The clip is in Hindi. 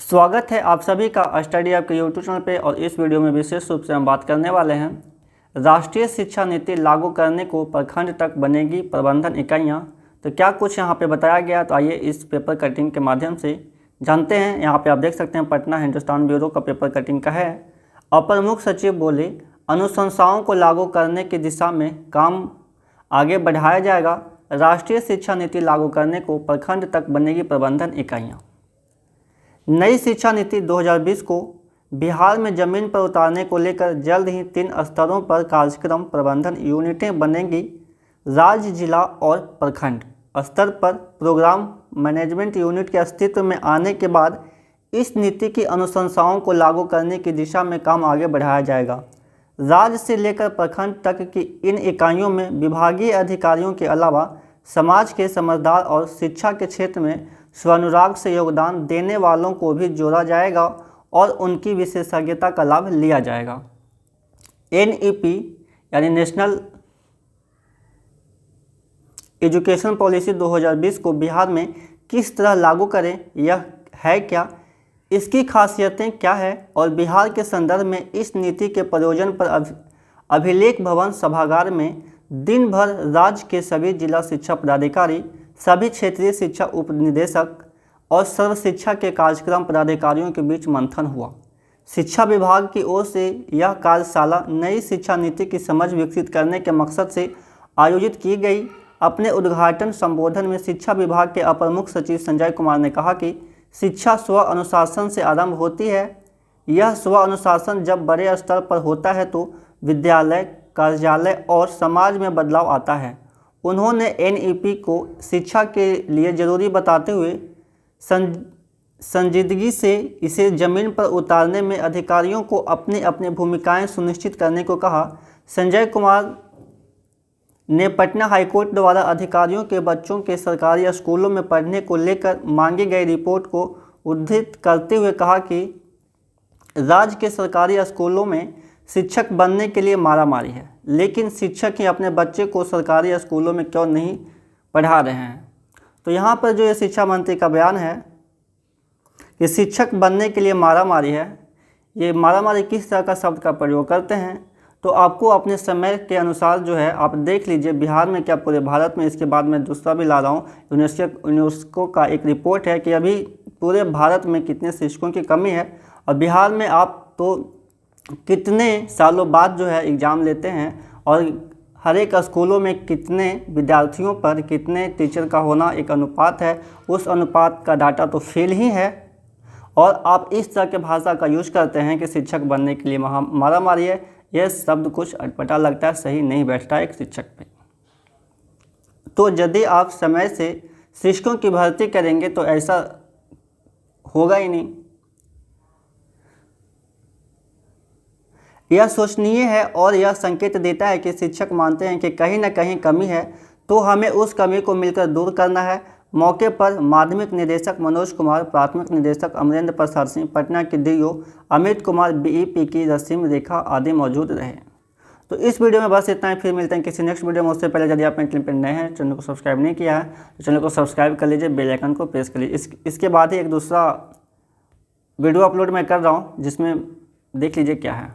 स्वागत है आप सभी का स्टडी ऐप के यूट्यूब चैनल पे। और इस वीडियो में विशेष रूप से हम बात करने वाले हैं राष्ट्रीय शिक्षा नीति लागू करने को प्रखंड तक बनेगी प्रबंधन इकाइयाँ। तो क्या कुछ यहाँ पे बताया गया, तो आइए इस पेपर कटिंग के माध्यम से जानते हैं। यहाँ पे आप देख सकते हैं पटना हिंदुस्तान ब्यूरो का पेपर कटिंग का है। अपर मुख्य सचिव बोले अनुशंसाओं को लागू करने की दिशा में काम आगे बढ़ाया जाएगा। राष्ट्रीय शिक्षा नीति लागू करने को प्रखंड तक बनेगी प्रबंधन इकाइयाँ। नई शिक्षा नीति 2020 को बिहार में ज़मीन पर उतारने को लेकर जल्द ही 3 स्तरों पर कार्यक्रम प्रबंधन यूनिटें बनेंगी। राज्य, जिला और प्रखंड स्तर पर प्रोग्राम मैनेजमेंट यूनिट के अस्तित्व में आने के बाद इस नीति की अनुशंसाओं को लागू करने की दिशा में काम आगे बढ़ाया जाएगा। राज्य से लेकर प्रखंड तक की इन इकाइयों में विभागीय अधिकारियों के अलावा समाज के समझदार और शिक्षा के क्षेत्र में स्वानुराग से योगदान देने वालों को भी जोड़ा जाएगा और उनकी विशेषज्ञता का लाभ लिया जाएगा। NEP यानी नेशनल एजुकेशन पॉलिसी 2020 को बिहार में किस तरह लागू करें, यह है क्या, इसकी खासियतें क्या है और बिहार के संदर्भ में इस नीति के प्रयोजन पर अभिलेख भवन सभागार में दिन भर राज्य के सभी जिला शिक्षा पदाधिकारी, सभी क्षेत्रीय शिक्षा उप निदेशक और सर्व शिक्षा के कार्यक्रम पदाधिकारियों के बीच मंथन हुआ। शिक्षा विभाग की ओर से यह कार्यशाला नई शिक्षा नीति की समझ विकसित करने के मकसद से आयोजित की गई। अपने उद्घाटन संबोधन में शिक्षा विभाग के अपर मुख्य सचिव संजय कुमार ने कहा कि शिक्षा स्व अनुशासन से आरंभ होती है। यह स्व अनुशासन जब बड़े स्तर पर होता है तो विद्यालय, कार्यालय और समाज में बदलाव आता है। उन्होंने NEP को शिक्षा के लिए ज़रूरी बताते हुए संजीदगी से इसे ज़मीन पर उतारने में अधिकारियों को अपनी अपनी भूमिकाएं सुनिश्चित करने को कहा। संजय कुमार ने पटना हाईकोर्ट द्वारा अधिकारियों के बच्चों के सरकारी स्कूलों में पढ़ने को लेकर मांगी गई रिपोर्ट को उद्धृत करते हुए कहा कि राज्य के सरकारी स्कूलों में शिक्षक बनने के लिए मारामारी है, लेकिन शिक्षक ही अपने बच्चे को सरकारी स्कूलों में क्यों नहीं पढ़ा रहे हैं। तो यहाँ पर जो ये शिक्षा मंत्री का बयान है कि शिक्षक बनने के लिए मारामारी है, ये मारामारी किस तरह का शब्द का प्रयोग करते हैं, तो आपको अपने समय के अनुसार जो है आप देख लीजिए बिहार में क्या पूरे भारत में। इसके बाद मैं दूसरा भी ला रहा हूँ, यूनेस्को का एक रिपोर्ट है कि अभी पूरे भारत में कितने शिक्षकों की कमी है और बिहार में आप तो कितने सालों बाद जो है एग्ज़ाम लेते हैं और हर एक स्कूलों में कितने विद्यार्थियों पर कितने टीचर का होना एक अनुपात है, उस अनुपात का डाटा तो फेल ही है। और आप इस तरह के भाषा का यूज करते हैं कि शिक्षक बनने के लिए मारामारी है। यह शब्द कुछ अटपटा लगता है, सही नहीं बैठता एक शिक्षक पे। तो यदि आप समय से शिक्षकों की भर्ती करेंगे तो ऐसा होगा ही नहीं। यह सोचनीय है और यह संकेत देता है कि शिक्षक मानते हैं कि कहीं न कहीं कमी है, तो हमें उस कमी को मिलकर दूर करना है। मौके पर माध्यमिक निदेशक मनोज कुमार, प्राथमिक निदेशक अमरेंद्र प्रसाद सिंह, पटना के DO अमित कुमार, BEP की रसीम रेखा आदि मौजूद रहे। तो इस वीडियो में बस इतना ही। फिर मिलते हैं किसी नेक्स्ट वीडियो में। उससे पहले यदि आप मेरे चैनल पर नए हैं, चैनल को सब्सक्राइब नहीं किया है तो चैनल को सब्सक्राइब कर लीजिए, बेल आइकन को प्रेस कर लीजिए। इसके बाद ही एक दूसरा वीडियो अपलोड मैं कर रहा हूँ जिसमें देख लीजिए क्या है।